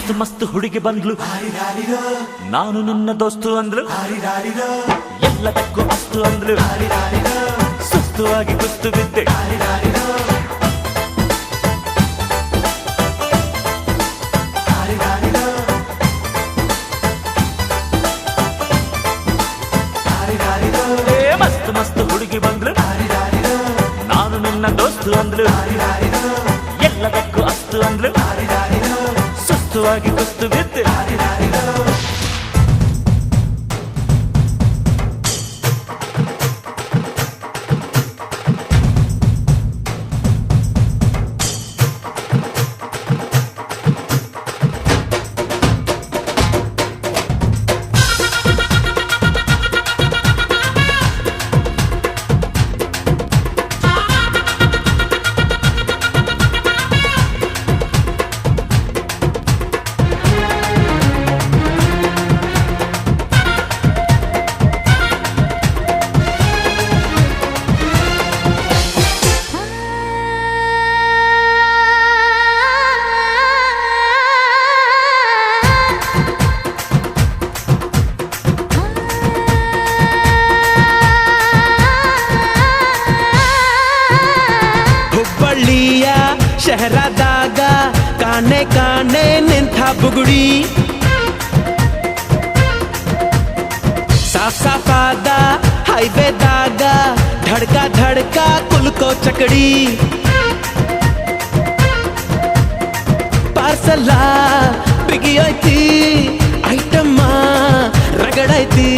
ಮಸ್ತ್ ಮಸ್ತ್ ಹುಡುಗಿ ಬಂದ್ಲು, ನಾನು ನಿನ್ನ ದೋಸ್ತು ಅಂದ್ಲು, ಎಲ್ಲದಕ್ಕೂ ಅಸ್ತು ಅಂದ್ಲು, ಸುಸ್ತುವಾಗಿ ಕುಸ್ತು ಬಿದ್ದೆ. ಮಸ್ತ್ ಮಸ್ತ್ ಹುಡುಗಿ ಬಂದ್ಲು, ನಾನು ನಿನ್ನ ದೋಸ್ತು ಅಂದ್ಲು, ಎಲ್ಲದಕ್ಕೂ ಅಸ್ತು ಅಂದ್ಲು, ಸುಸ್ತುವಾಗಿ ಕುಸ್ತು ಬಿದ್ದೆ. ಶಹರದಾಗ ಕಾಣೆ ಕಾಣೆ ನಿಂತ ಬುಗುಡಿ, ಸಾಫ್ ಸಾಫಾದ ಹೈವೇದಾಗ ಧಡ್ಕ ಧಡ್ಕ ಕುಲ್ಕೋ ಚಕಡಿ, ಪಾರ್ಸಲ ಬಿಗಿ ಐತಿ ಐಟಮ್ಮ ರಗಡೈತಿ